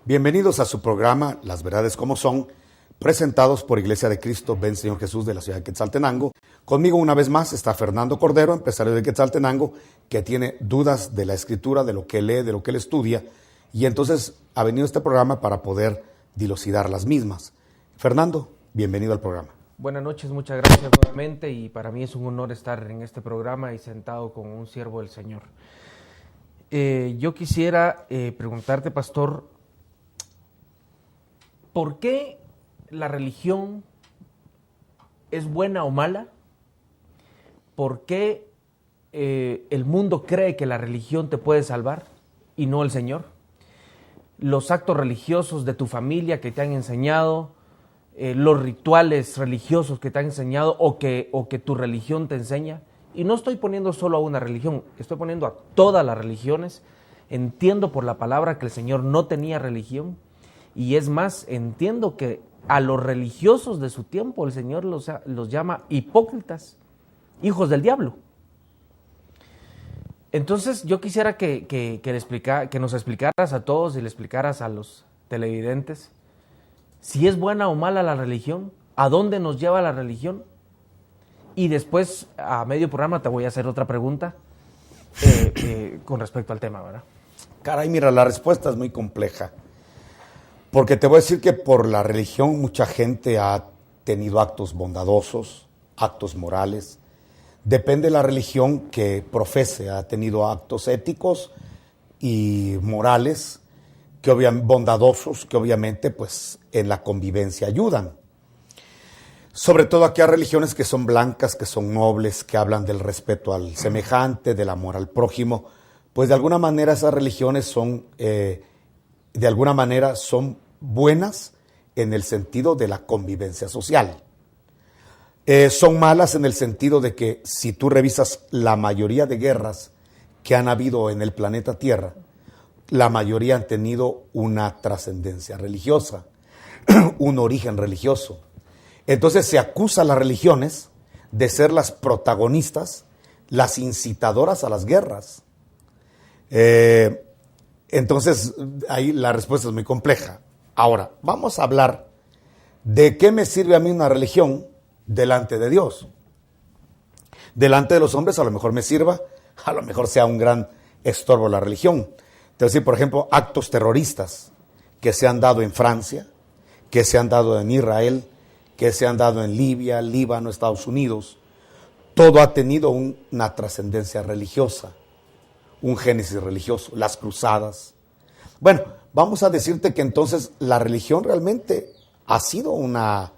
Bienvenidos a su programa Las Verdades Como Son, presentados por Iglesia de Cristo Ven Señor Jesús de la ciudad de Quetzaltenango. Conmigo una vez más está Fernando Cordero, empresario de Quetzaltenango, que tiene dudas de la Escritura, de lo que lee, de lo que él estudia, y entonces ha venido a este programa para poder dilucidar las mismas. Fernando, bienvenido al programa. Buenas noches, muchas gracias nuevamente, y para mí es un honor estar en este programa y sentado con un siervo del Señor. Yo quisiera preguntarte, pastor, ¿por qué la religión es buena o mala? ¿Por qué el mundo cree que la religión te puede salvar y no el Señor? Los actos religiosos de tu familia que te han enseñado, los rituales religiosos que te han enseñado o que tu religión te enseña. Y no estoy poniendo solo a una religión, estoy poniendo a todas las religiones. Entiendo por la palabra que el Señor no tenía religión. Y es más, entiendo que a los religiosos de su tiempo el Señor los llama hipócritas, hijos del diablo. Entonces yo quisiera que nos explicaras a todos y le explicaras a los televidentes si es buena o mala la religión, a dónde nos lleva la religión. Y después, a medio programa, te voy a hacer otra pregunta con respecto al tema, ¿verdad? Caray, mira, la respuesta es muy compleja. Porque te voy a decir que por la religión mucha gente ha tenido actos bondadosos, actos morales. Depende de la religión que profese, ha tenido actos éticos y morales, bondadosos, que obviamente pues en la convivencia ayudan. Sobre todo aquellas religiones que son blancas, que son nobles, que hablan del respeto al semejante, del amor al prójimo, pues de alguna manera esas religiones son buenas en el sentido de la convivencia social. Son malas en el sentido de que si tú revisas la mayoría de guerras que han habido en el planeta Tierra, la mayoría han tenido una trascendencia religiosa, un origen religioso. Entonces se acusa a las religiones de ser las protagonistas, las incitadoras a las guerras. Entonces ahí la respuesta es muy compleja. Ahora, vamos a hablar de qué me sirve a mí una religión delante de Dios. Delante de los hombres a lo mejor me sirva, a lo mejor sea un gran estorbo la religión. Te voy a decir, por ejemplo, actos terroristas que se han dado en Francia, que se han dado en Israel, que se han dado en Libia, Líbano, Estados Unidos. Todo ha tenido una trascendencia religiosa, un génesis religioso, las cruzadas. Bueno, vamos a decirte que entonces la religión realmente ha sido una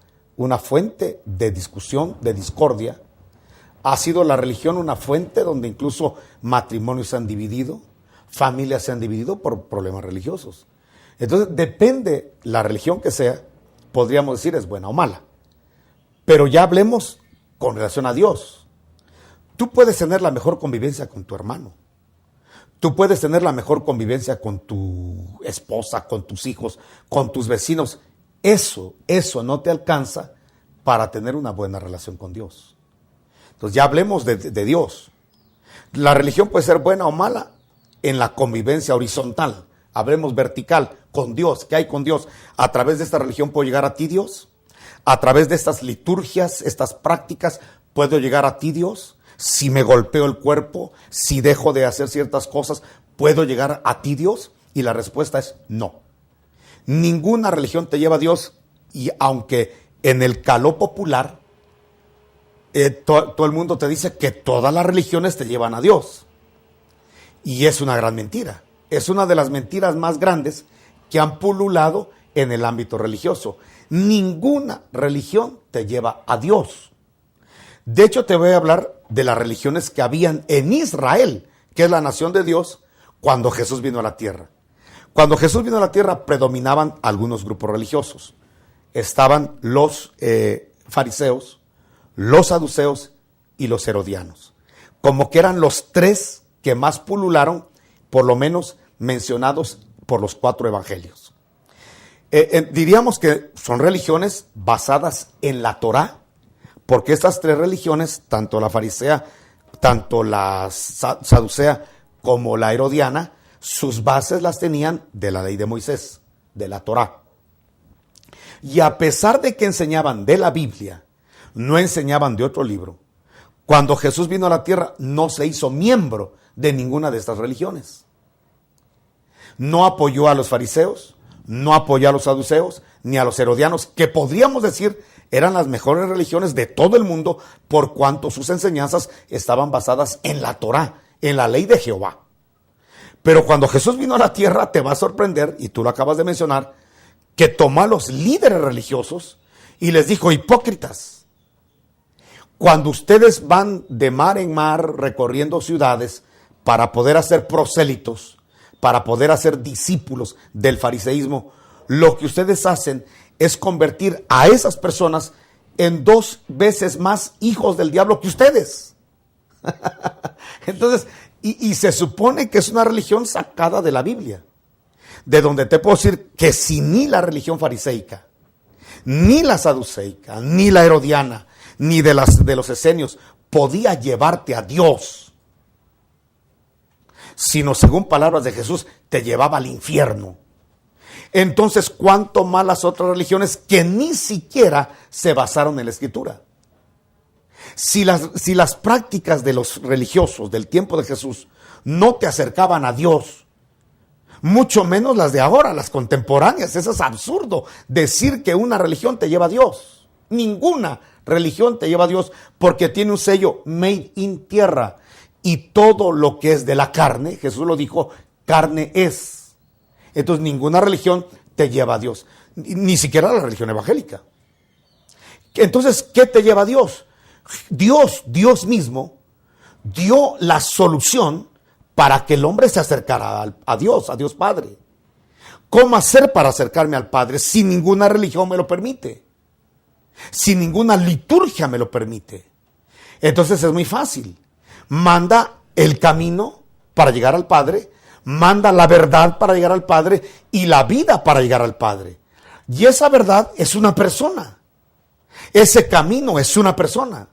fuente de discusión, de discordia. Ha sido la religión una fuente donde incluso matrimonios se han dividido, familias se han dividido por problemas religiosos. Entonces, depende la religión que sea, podríamos decir es buena o mala. Pero ya hablemos con relación a Dios. Tú puedes tener la mejor convivencia con tu hermano. Tú puedes tener la mejor convivencia con tu esposa, con tus hijos, con tus vecinos. Eso no te alcanza para tener una buena relación con Dios. Entonces ya hablemos de Dios. La religión puede ser buena o mala en la convivencia horizontal. Hablemos vertical, con Dios. ¿Qué hay con Dios? A través de esta religión puedo llegar a ti, Dios. A través de estas liturgias, estas prácticas, puedo llegar a ti, Dios. Si me golpeo el cuerpo, si dejo de hacer ciertas cosas, ¿puedo llegar a ti, Dios? Y la respuesta es no. Ninguna religión te lleva a Dios, y aunque en el caló popular, todo el mundo te dice que todas las religiones te llevan a Dios. Y es una gran mentira. Es una de las mentiras más grandes que han pululado en el ámbito religioso. Ninguna religión te lleva a Dios. De hecho, te voy a hablar de las religiones que habían en Israel, que es la nación de Dios, cuando Jesús vino a la tierra. Cuando Jesús vino a la tierra, predominaban algunos grupos religiosos. Estaban los fariseos, los saduceos y los herodianos. Como que eran los tres que más pulularon, por lo menos mencionados por los 4 evangelios. Diríamos que son religiones basadas en la Torá, porque estas 3 religiones, tanto la farisea, tanto la saducea como la herodiana, sus bases las tenían de la ley de Moisés, de la Torá. Y a pesar de que enseñaban de la Biblia, no enseñaban de otro libro. Cuando Jesús vino a la tierra, no se hizo miembro de ninguna de estas religiones. No apoyó a los fariseos, no apoyó a los saduceos, ni a los herodianos, que podríamos decir eran las mejores religiones de todo el mundo, por cuanto sus enseñanzas estaban basadas en la Torá, en la ley de Jehová. Pero cuando Jesús vino a la tierra, te va a sorprender, y tú lo acabas de mencionar, que tomó a los líderes religiosos y les dijo: hipócritas, cuando ustedes van de mar en mar recorriendo ciudades para poder hacer prosélitos, para poder hacer discípulos del fariseísmo, lo que ustedes hacen es convertir a esas personas en 2 veces más hijos del diablo que ustedes. Entonces, y se supone que es una religión sacada de la Biblia, de donde te puedo decir que si ni la religión fariseica, ni la saduceica, ni la herodiana, ni de los esenios podía llevarte a Dios, sino según palabras de Jesús, te llevaba al infierno. Entonces, ¿cuánto más las otras religiones que ni siquiera se basaron en la Escritura? Si las prácticas de los religiosos del tiempo de Jesús no te acercaban a Dios, mucho menos las de ahora, las contemporáneas. Eso es absurdo, decir que una religión te lleva a Dios. Ninguna religión te lleva a Dios, porque tiene un sello made in tierra. Y todo lo que es de la carne, Jesús lo dijo, carne es. Entonces ninguna religión te lleva a Dios, ni siquiera la religión evangélica. Entonces, ¿qué te lleva a Dios? Dios mismo dio la solución para que el hombre se acercara a Dios Padre. ¿Cómo hacer para acercarme al Padre si ninguna religión me lo permite? Si ninguna liturgia me lo permite. Entonces es muy fácil. Manda el camino para llegar al Padre, manda la verdad para llegar al Padre y la vida para llegar al Padre. Y esa verdad es una persona. Ese camino es una persona.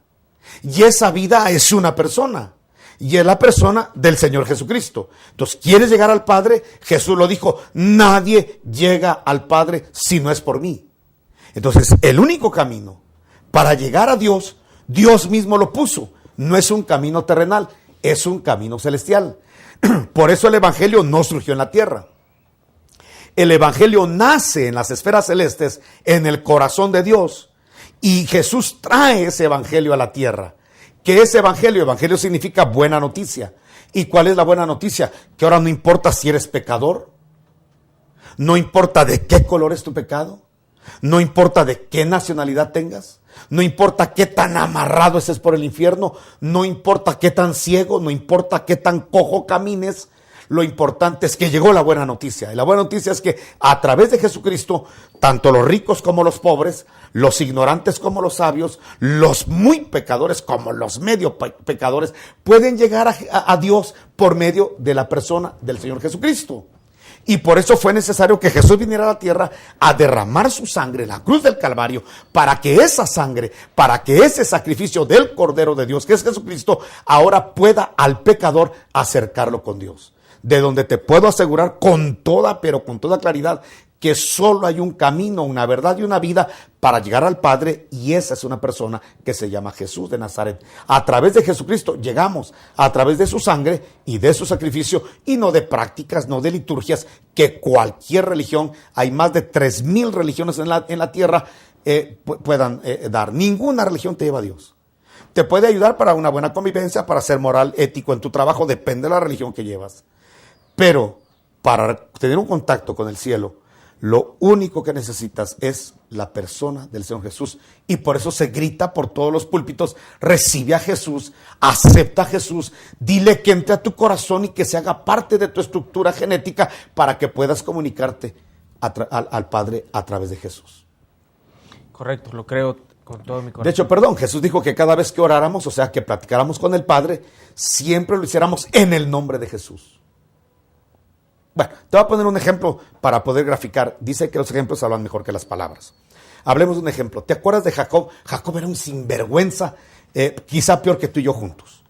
Y esa vida es una persona. Y es la persona del Señor Jesucristo. Entonces, ¿quieres llegar al Padre? Jesús lo dijo: nadie llega al Padre si no es por mí. Entonces, el único camino para llegar a Dios, Dios mismo lo puso. No es un camino terrenal, es un camino celestial. Por eso el Evangelio no surgió en la tierra. El Evangelio nace en las esferas celestes, en el corazón de Dios. Y Jesús trae ese Evangelio a la tierra. ¿Qué es Evangelio? Evangelio significa buena noticia. ¿Y cuál es la buena noticia? Que ahora no importa si eres pecador, no importa de qué color es tu pecado, no importa de qué nacionalidad tengas, no importa qué tan amarrado estés por el infierno, no importa qué tan ciego, no importa qué tan cojo camines. Lo importante es que llegó la buena noticia. Y la buena noticia es que a través de Jesucristo, tanto los ricos como los pobres, los ignorantes como los sabios, los muy pecadores como los medio pecadores, pueden llegar a Dios por medio de la persona del Señor Jesucristo. Y por eso fue necesario que Jesús viniera a la tierra a derramar su sangre en la cruz del Calvario, para que esa sangre, para que ese sacrificio del Cordero de Dios, que es Jesucristo, ahora pueda al pecador acercarlo con Dios. De donde te puedo asegurar con toda, pero con toda claridad, que solo hay un camino, una verdad y una vida para llegar al Padre, y esa es una persona que se llama Jesús de Nazaret. A través de Jesucristo llegamos, a través de su sangre y de su sacrificio, y no de prácticas, no de liturgias, que cualquier religión, hay más de 3,000 religiones en la tierra, puedan dar. Ninguna religión te lleva a Dios. Te puede ayudar para una buena convivencia, para ser moral, ético en tu trabajo, depende de la religión que llevas. Pero para tener un contacto con el cielo, lo único que necesitas es la persona del Señor Jesús. Y por eso se grita por todos los púlpitos: recibe a Jesús, acepta a Jesús, dile que entre a tu corazón y que se haga parte de tu estructura genética para que puedas comunicarte al Padre a través de Jesús. Correcto, lo creo con todo mi corazón. De hecho, Jesús dijo que cada vez que oráramos, o sea, que platicáramos con el Padre, siempre lo hiciéramos en el nombre de Jesús. Bueno, te voy a poner un ejemplo para poder graficar. Dice que los ejemplos hablan mejor que las palabras. Hablemos de un ejemplo. ¿Te acuerdas de Jacob? Jacob era un sinvergüenza, quizá peor que tú y yo juntos.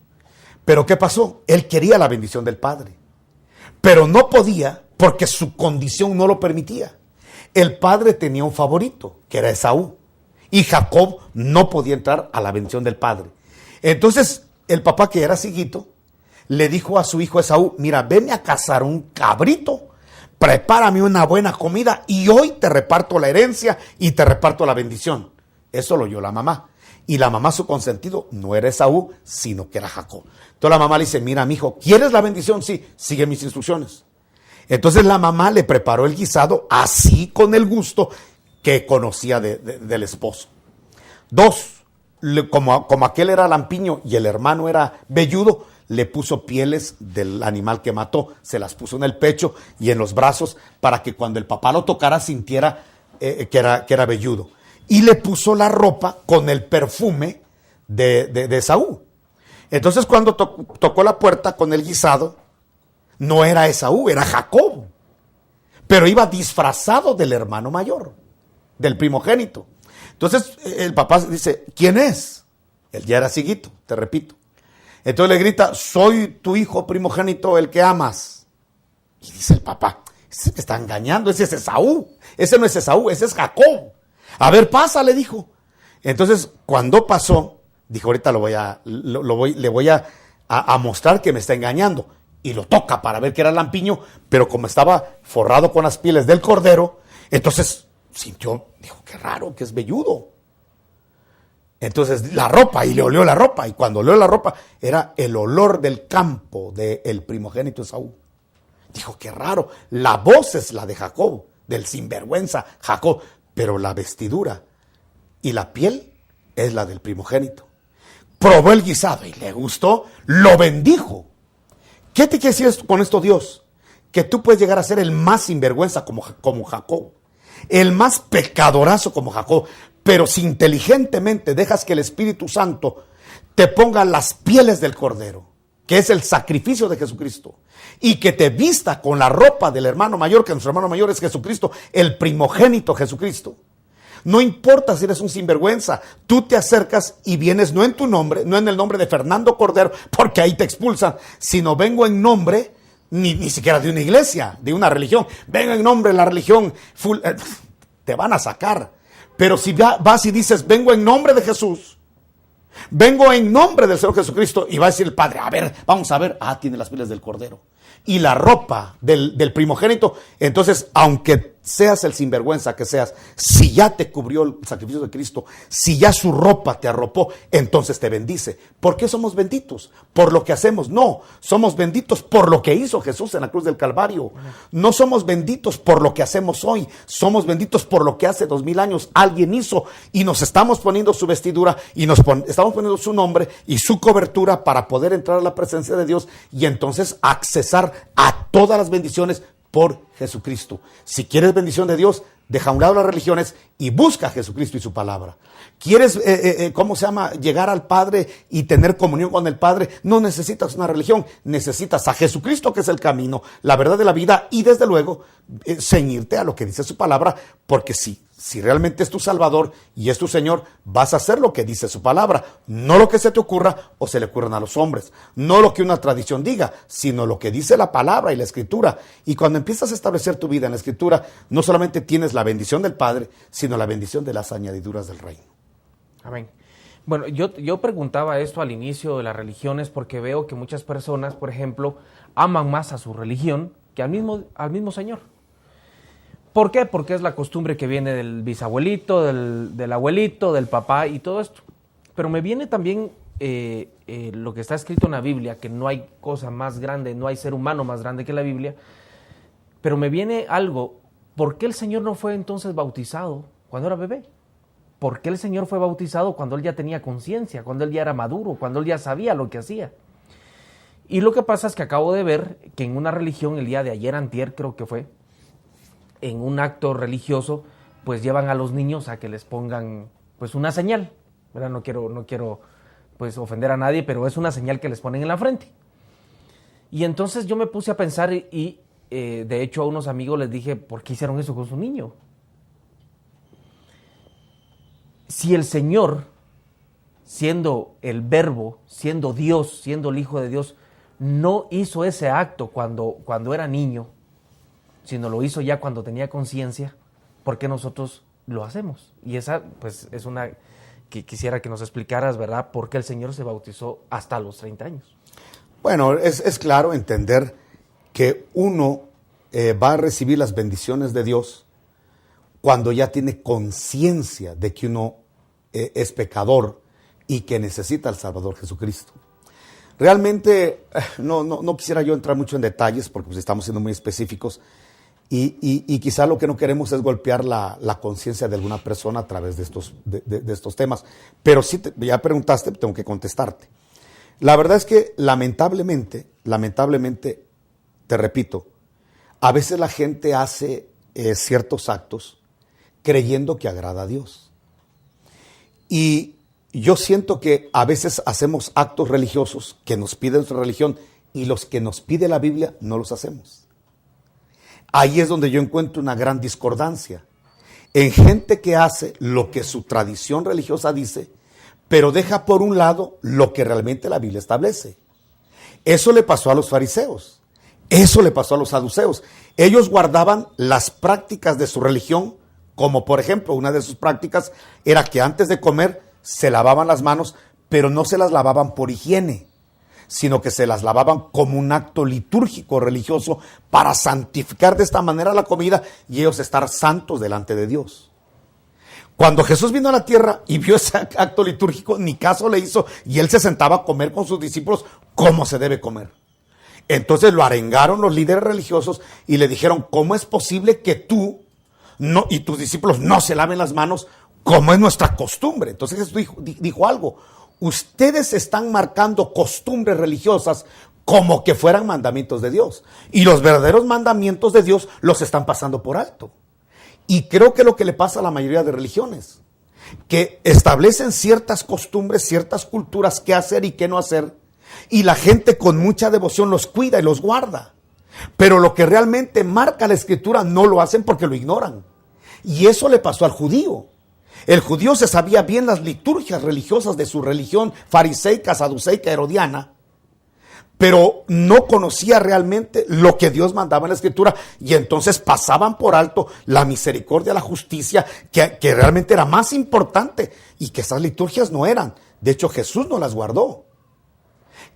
Pero ¿qué pasó? Él quería la bendición del Padre, pero no podía porque su condición no lo permitía. el padre tenía un favorito, que era Esaú. Y Jacob no podía entrar a la bendición del padre. Entonces, el papá, que era cieguito, le dijo a su hijo Esaú: mira, venme a cazar un cabrito, prepárame una buena comida y hoy te reparto la herencia y te reparto la bendición. Eso lo oyó la mamá. Y la mamá, su consentido, no era Esaú, sino que era Jacob. Entonces la mamá le dice: mira, mijo, ¿quieres la bendición? Sí, sigue mis instrucciones. Entonces la mamá le preparó el guisado así, con el gusto que conocía del esposo. 2, como aquel era lampiño y el hermano era velludo, le puso pieles del animal que mató, se las puso en el pecho y en los brazos para que cuando el papá lo tocara sintiera que era velludo. Y le puso la ropa con el perfume de Esaú. Entonces cuando tocó la puerta con el guisado, no era Esaú, era Jacob. Pero iba disfrazado del hermano mayor, del primogénito. Entonces el papá dice: ¿quién es? Él ya era cieguito, te repito. Entonces le grita: soy tu hijo primogénito, el que amas. Y dice el papá: ese me está engañando, ese es Esaú. Ese no es Esaú, ese es Jacob. A ver, pasa, le dijo. Entonces, cuando pasó, dijo: ahorita le voy a mostrar que me está engañando. Y lo toca para ver que era lampiño, pero como estaba forrado con las pieles del cordero, entonces sintió, dijo: qué raro, que es velludo. Entonces la ropa, y le olió la ropa, y cuando olió la ropa, era el olor del campo del primogénito Esaú. Dijo: qué raro, la voz es la de Jacob, del sinvergüenza Jacob, pero la vestidura y la piel es la del primogénito. Probó el guisado y le gustó, lo bendijo. ¿Qué te quiere decir con esto Dios? Que tú puedes llegar a ser el más sinvergüenza como Jacob, el más pecadorazo como Jacob, pero si inteligentemente dejas que el Espíritu Santo te ponga las pieles del cordero, que es el sacrificio de Jesucristo, y que te vista con la ropa del hermano mayor, que nuestro hermano mayor es Jesucristo, el primogénito Jesucristo. No importa si eres un sinvergüenza, tú te acercas y vienes no en tu nombre, no en el nombre de Fernando Cordero, porque ahí te expulsan, sino vengo en nombre, ni siquiera de una iglesia, de una religión, vengo en nombre de la religión, te van a sacar. Pero si vas y dices: vengo en nombre de Jesús, vengo en nombre del Señor Jesucristo, y va a decir el Padre: a ver, vamos a ver, tiene las pieles del cordero y la ropa del primogénito. Entonces, aunque seas el sinvergüenza que seas, si ya te cubrió el sacrificio de Cristo, si ya su ropa te arropó, entonces te bendice. ¿Por qué somos benditos? ¿Por lo que hacemos? No, somos benditos por lo que hizo Jesús en la cruz del Calvario. No somos benditos por lo que hacemos hoy, somos benditos por lo que hace 2000 años alguien hizo, y nos estamos poniendo su vestidura y estamos poniendo su nombre y su cobertura para poder entrar a la presencia de Dios y entonces accesar a todas las bendiciones por Jesucristo. Si quieres bendición de Dios, deja a un lado las religiones y busca a Jesucristo y su palabra. ¿Quieres, llegar al Padre y tener comunión con el Padre? No necesitas una religión, necesitas a Jesucristo, que es el camino, la verdad de la vida, y desde luego ceñirte a lo que dice su palabra, porque si realmente es tu Salvador y es tu Señor, vas a hacer lo que dice su palabra, no lo que se te ocurra o se le ocurran a los hombres, no lo que una tradición diga, sino lo que dice la palabra y la Escritura. Y cuando empiezas a establecer tu vida en la Escritura, no solamente tienes la bendición del Padre, sino la bendición de las añadiduras del reino. Amén. Bueno, yo preguntaba esto al inicio de las religiones porque veo que muchas personas, por ejemplo, aman más a su religión que al mismo Señor. ¿Por qué? Porque es la costumbre que viene del bisabuelito, del abuelito, del papá y todo esto. Pero me viene también lo que está escrito en la Biblia, que no hay cosa más grande, no hay ser humano más grande que la Biblia. Pero me viene algo: ¿por qué el Señor no fue entonces bautizado cuando era bebé? ¿Por qué el Señor fue bautizado cuando Él ya tenía conciencia, cuando Él ya era maduro, cuando Él ya sabía lo que hacía? Y lo que pasa es que acabo de ver que en una religión, el día de ayer, antier creo que fue, en un acto religioso, pues llevan a los niños a que les pongan pues una señal, ¿verdad? No quiero pues ofender a nadie, pero es una señal que les ponen en la frente. Y entonces yo me puse a pensar y de hecho a unos amigos les dije: ¿por qué hicieron eso con su niño? Si el Señor, siendo el Verbo, siendo Dios, siendo el Hijo de Dios, no hizo ese acto cuando era niño, sino lo hizo ya cuando tenía conciencia, ¿por qué nosotros lo hacemos? Y esa, pues, es una que quisiera que nos explicaras, ¿verdad? ¿Por qué el Señor se bautizó hasta los 30 años? Bueno, es claro entender que uno va a recibir las bendiciones de Dios cuando ya tiene conciencia de que uno es pecador y que necesita al Salvador Jesucristo. Realmente no quisiera yo entrar mucho en detalles porque pues, estamos siendo muy específicos y quizá lo que no queremos es golpear la conciencia de alguna persona a través de estos temas. Pero si ya preguntaste, tengo que contestarte. La verdad es que lamentablemente, te repito, a veces la gente hace ciertos actos creyendo que agrada a Dios. Y yo siento que a veces hacemos actos religiosos que nos pide nuestra religión y los que nos pide la Biblia no los hacemos. Ahí es donde yo encuentro una gran discordancia en gente que hace lo que su tradición religiosa dice, pero deja por un lado lo que realmente la Biblia establece. Eso le pasó a los fariseos, eso le pasó a los saduceos. Ellos guardaban las prácticas de su religión, como por ejemplo, una de sus prácticas era que antes de comer se lavaban las manos, pero no se las lavaban por higiene, sino que se las lavaban como un acto litúrgico religioso para santificar de esta manera la comida y ellos estar santos delante de Dios. Cuando Jesús vino a la tierra y vio ese acto litúrgico, ni caso le hizo y él se sentaba a comer con sus discípulos como se debe comer. Entonces lo arengaron los líderes religiosos y le dijeron, ¿cómo es posible que tú y tus discípulos no se laven las manos como es nuestra costumbre? Entonces Jesús dijo algo, ustedes están marcando costumbres religiosas como que fueran mandamientos de Dios y los verdaderos mandamientos de Dios los están pasando por alto. Y creo que lo que le pasa a la mayoría de religiones, que establecen ciertas costumbres, ciertas culturas, qué hacer y qué no hacer, y la gente con mucha devoción los cuida y los guarda. Pero lo que realmente marca la Escritura no lo hacen porque lo ignoran. Y eso le pasó al judío. El judío se sabía bien las liturgias religiosas de su religión fariseica, saduceica, herodiana, pero no conocía realmente lo que Dios mandaba en la Escritura y entonces pasaban por alto la misericordia, la justicia, que realmente era más importante y que esas liturgias no eran. De hecho, Jesús no las guardó.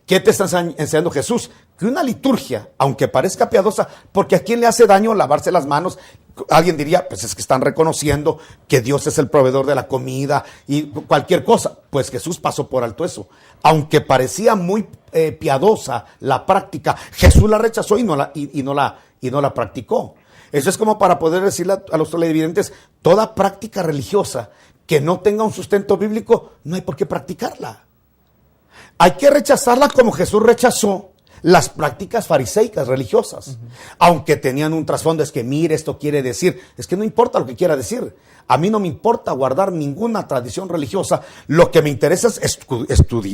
¿Qué te está enseñando Jesús? Que una liturgia, aunque parezca piadosa, porque ¿a quién le hace daño lavarse las manos? Alguien diría, pues es que están reconociendo que Dios es el proveedor de la comida y cualquier cosa. Pues Jesús pasó por alto eso. Aunque parecía muy piadosa la práctica, Jesús la rechazó y no la practicó. Eso es como para poder decirle a los televidentes, toda práctica religiosa que no tenga un sustento bíblico, no hay por qué practicarla. Hay que rechazarla como Jesús rechazó las prácticas fariseicas religiosas, aunque tenían un trasfondo, es que mire, esto quiere decir, es que no importa lo que quiera decir, a mí no me importa guardar ninguna tradición religiosa, lo que me interesa es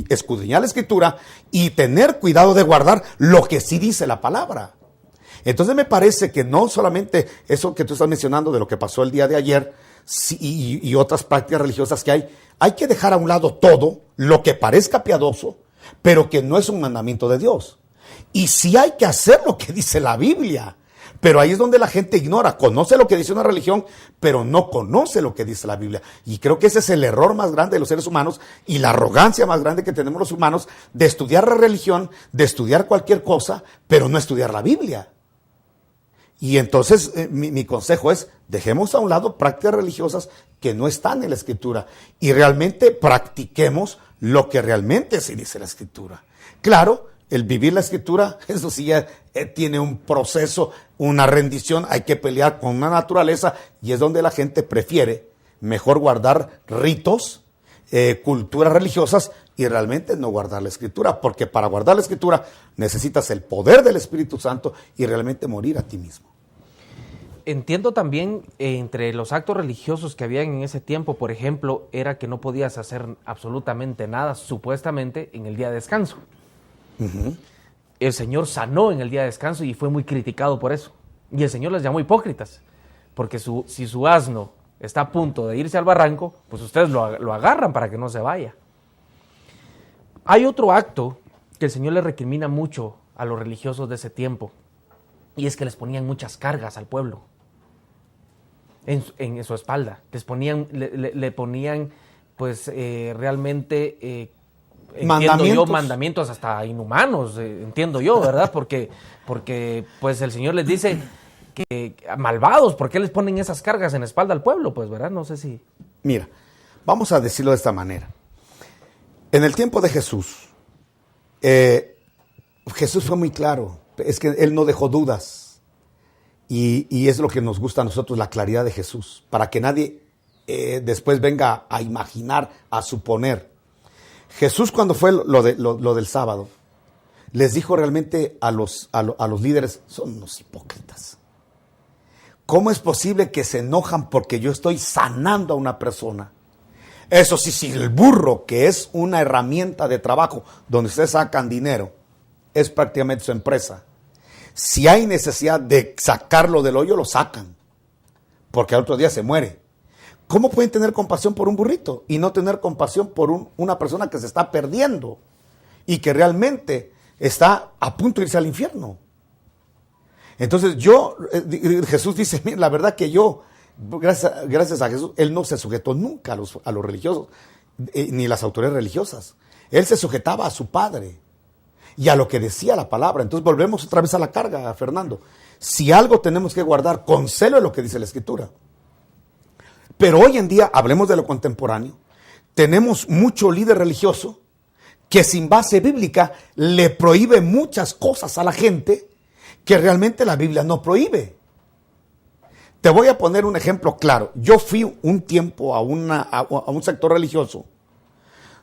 escudriñar la Escritura y tener cuidado de guardar lo que sí dice la palabra. Entonces me parece que no solamente eso que tú estás mencionando de lo que pasó el día de ayer y otras prácticas religiosas que hay que dejar a un lado todo lo que parezca piadoso, pero que no es un mandamiento de Dios. Y sí hay que hacer lo que dice la Biblia, pero ahí es donde la gente ignora, conoce lo que dice una religión, pero no conoce lo que dice la Biblia. Y creo que ese es el error más grande de los seres humanos y la arrogancia más grande que tenemos los humanos de estudiar la religión, de estudiar cualquier cosa, pero no estudiar la Biblia. Y entonces mi consejo es, dejemos a un lado prácticas religiosas que no están en la Escritura y realmente practiquemos lo que realmente sí dice la Escritura. Claro, el vivir la Escritura, eso sí ya tiene un proceso, una rendición, hay que pelear con una naturaleza y es donde la gente prefiere mejor guardar ritos, culturas religiosas y realmente no guardar la Escritura, porque para guardar la Escritura necesitas el poder del Espíritu Santo y realmente morir a ti mismo. Entiendo también entre los actos religiosos que habían en ese tiempo, por ejemplo, era que no podías hacer absolutamente nada, supuestamente, en el día de descanso. Uh-huh. El Señor sanó en el día de descanso y fue muy criticado por eso. Y el Señor les llamó hipócritas, porque si su asno está a punto de irse al barranco, pues ustedes lo agarran para que no se vaya. Hay otro acto que el Señor le recrimina mucho a los religiosos de ese tiempo, y es que les ponían muchas cargas al pueblo. en su espalda. Le ponían, pues, realmente, entiendo yo, mandamientos hasta inhumanos, entiendo yo, ¿verdad? Porque, pues, el Señor les dice que malvados, ¿por qué les ponen esas cargas en la espalda al pueblo? Pues, ¿verdad? No sé si... Mira, vamos a decirlo de esta manera. En el tiempo de Jesús, Jesús fue muy claro. Es que Él no dejó dudas. Y es lo que nos gusta a nosotros, la claridad de Jesús. Para que nadie después venga a imaginar, a suponer. Jesús, cuando fue lo del sábado, les dijo realmente a los líderes: son unos hipócritas. ¿Cómo es posible que se enojan porque yo estoy sanando a una persona? Eso sí, si el burro, que es una herramienta de trabajo donde ustedes sacan dinero, es prácticamente su empresa. Si hay necesidad de sacarlo del hoyo, lo sacan, porque al otro día se muere. ¿Cómo pueden tener compasión por un burrito y no tener compasión por una persona que se está perdiendo y que realmente está a punto de irse al infierno? Entonces Jesús dice: mira, la verdad que yo, gracias a Jesús, Él no se sujetó nunca a los religiosos, ni a las autoridades religiosas. Él se sujetaba a su Padre y a lo que decía la palabra. Entonces volvemos otra vez a la carga, Fernando. Si algo tenemos que guardar con celo es lo que dice la Escritura. Pero hoy en día, hablemos de lo contemporáneo, tenemos mucho líder religioso que sin base bíblica le prohíbe muchas cosas a la gente que realmente la Biblia no prohíbe. Te voy a poner un ejemplo claro. Yo fui un tiempo a un sector religioso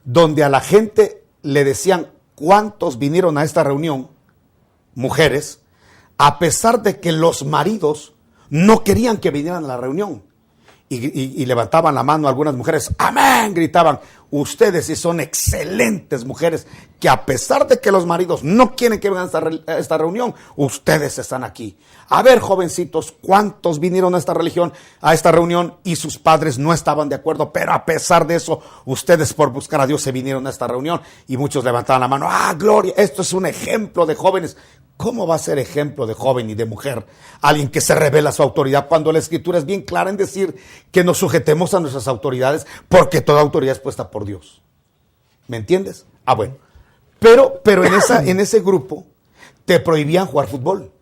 donde a la gente le decían cuántos vinieron a esta reunión, mujeres, a pesar de que los maridos no querían que vinieran a la reunión. Y levantaban la mano algunas mujeres, amén, gritaban. Ustedes sí son excelentes mujeres, que a pesar de que los maridos no quieren que vengan a esta reunión, ustedes están aquí. A ver, jovencitos, ¿cuántos vinieron a esta reunión y sus padres no estaban de acuerdo? Pero a pesar de eso, ustedes por buscar a Dios se vinieron a esta reunión. Y muchos levantaban la mano, gloria, esto es un ejemplo de jóvenes. ¿Cómo va a ser ejemplo de joven y de mujer alguien que se revela su autoridad cuando la Escritura es bien clara en decir que nos sujetemos a nuestras autoridades, porque toda autoridad es puesta por Dios? ¿Me entiendes? Bueno. Pero en ese grupo te prohibían jugar fútbol.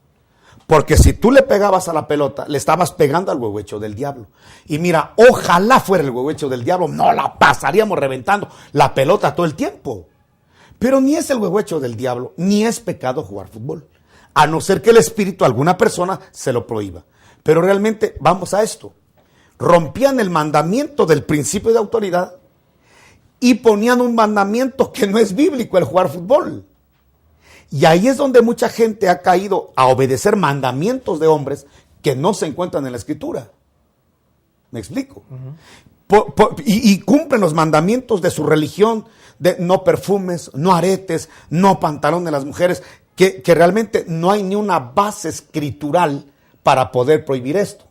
Porque si tú le pegabas a la pelota, le estabas pegando al huehuecho del diablo. Y mira, ojalá fuera el huehuecho del diablo, no la pasaríamos reventando la pelota todo el tiempo. Pero ni es el huehuecho del diablo, ni es pecado jugar fútbol, a no ser que el espíritu a alguna persona se lo prohíba. Pero realmente, vamos a esto, rompían el mandamiento del principio de autoridad y ponían un mandamiento que no es bíblico, el jugar fútbol. Y ahí es donde mucha gente ha caído a obedecer mandamientos de hombres que no se encuentran en la Escritura. ¿Me explico? Y cumplen los mandamientos de su religión, de no perfumes, no aretes, no pantalón de las mujeres, que realmente no hay ni una base escritural para poder prohibir esto.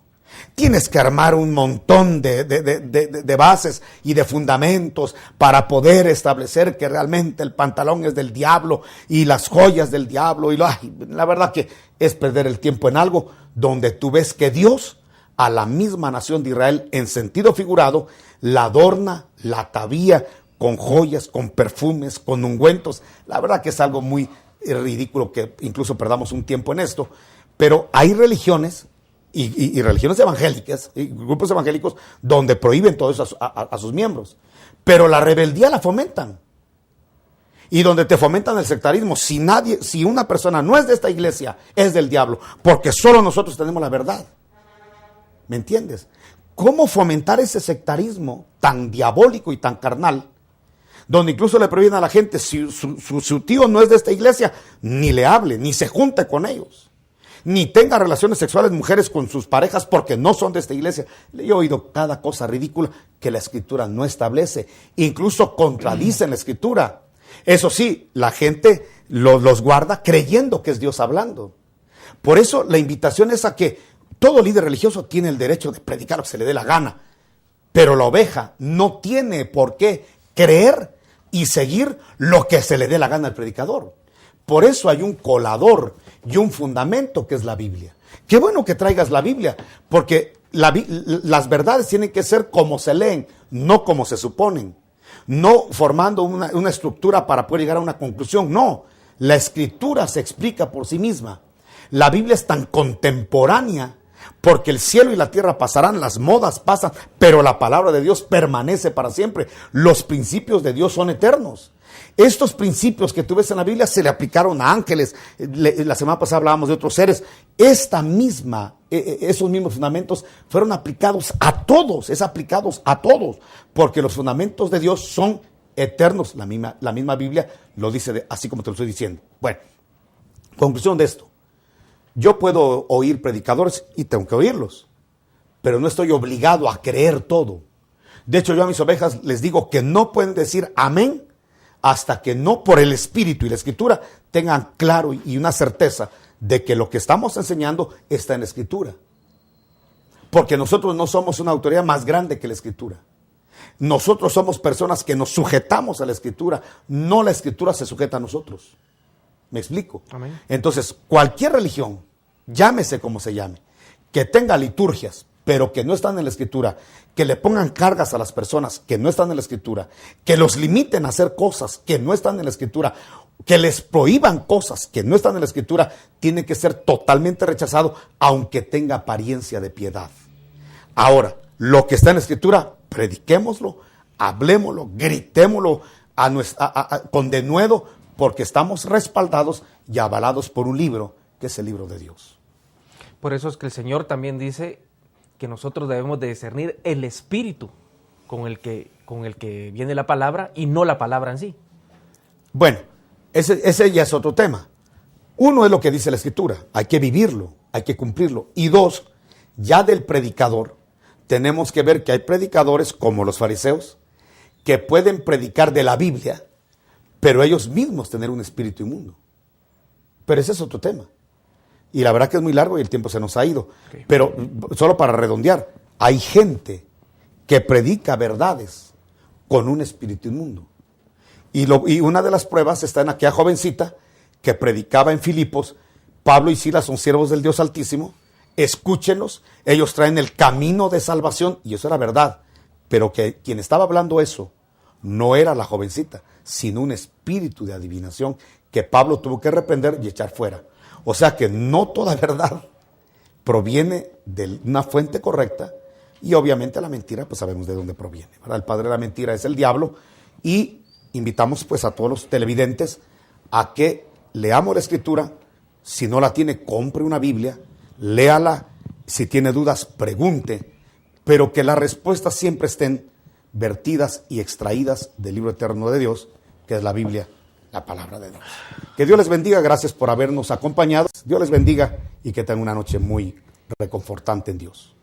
Tienes que armar un montón de bases y de fundamentos para poder establecer que realmente el pantalón es del diablo y las joyas del diablo. La verdad que es perder el tiempo en algo donde tú ves que Dios a la misma nación de Israel, en sentido figurado, la adorna, la atavía con joyas, con perfumes, con ungüentos. La verdad que es algo muy ridículo que incluso perdamos un tiempo en esto. Pero hay religiones y religiones evangélicas, y grupos evangélicos, donde prohíben todo eso a sus miembros. Pero la rebeldía la fomentan. Y donde te fomentan el sectarismo. Si una persona no es de esta iglesia, es del diablo, porque solo nosotros tenemos la verdad. ¿Me entiendes? ¿Cómo fomentar ese sectarismo tan diabólico y tan carnal? Donde incluso le prohíben a la gente, si su tío no es de esta iglesia, ni le hable, ni se junte con ellos, ni tenga relaciones sexuales mujeres con sus parejas porque no son de esta iglesia. Yo he oído cada cosa ridícula que la Escritura no establece, incluso contradice en la Escritura. Eso sí, la gente los guarda creyendo que es Dios hablando. Por eso la invitación es a que todo líder religioso tiene el derecho de predicar lo que se le dé la gana, pero la oveja no tiene por qué creer y seguir lo que se le dé la gana al predicador. Por eso hay un colador y un fundamento que es la Biblia. Qué bueno que traigas la Biblia, porque las verdades tienen que ser como se leen, no como se suponen. No formando una estructura para poder llegar a una conclusión. No, la Escritura se explica por sí misma. La Biblia es tan contemporánea porque el cielo y la tierra pasarán, las modas pasan, pero la palabra de Dios permanece para siempre. Los principios de Dios son eternos. Estos principios que tú ves en la Biblia se le aplicaron a ángeles. La semana pasada hablábamos de otros seres. Esos mismos fundamentos fueron aplicados a todos, porque los fundamentos de Dios son eternos. La misma Biblia lo dice así como te lo estoy diciendo. Bueno, conclusión de esto. Yo puedo oír predicadores y tengo que oírlos, pero no estoy obligado a creer todo. De hecho, yo a mis ovejas les digo que no pueden decir amén hasta que no por el Espíritu y la Escritura tengan claro y una certeza de que lo que estamos enseñando está en la Escritura. Porque nosotros no somos una autoridad más grande que la Escritura. Nosotros somos personas que nos sujetamos a la Escritura, no la Escritura se sujeta a nosotros. ¿Me explico? Amén. Entonces, cualquier religión, llámese como se llame, que tenga liturgias, pero que no están en la Escritura, que le pongan cargas a las personas que no están en la Escritura, que los limiten a hacer cosas que no están en la Escritura, que les prohíban cosas que no están en la Escritura, tiene que ser totalmente rechazado, aunque tenga apariencia de piedad. Ahora, lo que está en la Escritura, prediquémoslo, hablémoslo, gritémoslo con denuedo, porque estamos respaldados y avalados por un libro, que es el libro de Dios. Por eso es que el Señor también dice que nosotros debemos de discernir el espíritu con el que viene la palabra y no la palabra en sí. Bueno, ese ya es otro tema. Uno es lo que dice la Escritura, hay que vivirlo, hay que cumplirlo. Y dos, ya del predicador, tenemos que ver que hay predicadores como los fariseos que pueden predicar de la Biblia, pero ellos mismos tener un espíritu inmundo. Pero ese es otro tema. Y la verdad que es muy largo y el tiempo se nos ha ido. Okay. Pero solo para redondear, hay gente que predica verdades con un espíritu inmundo. Y una de las pruebas está en aquella jovencita que predicaba en Filipos. Pablo y Silas son siervos del Dios Altísimo. Escúchenlos, ellos traen el camino de salvación y eso era verdad. Pero que quien estaba hablando eso no era la jovencita, sino un espíritu de adivinación que Pablo tuvo que reprender y echar fuera. O sea que no toda verdad proviene de una fuente correcta y obviamente la mentira pues sabemos de dónde proviene, ¿verdad? El padre de la mentira es el diablo y invitamos pues a todos los televidentes a que leamos la Escritura. Si no la tiene, compre una Biblia, léala, si tiene dudas pregunte, pero que las respuestas siempre estén vertidas y extraídas del libro eterno de Dios, que es la Biblia, la palabra de Dios. Que Dios les bendiga, gracias por habernos acompañado. Dios les bendiga y que tengan una noche muy reconfortante en Dios.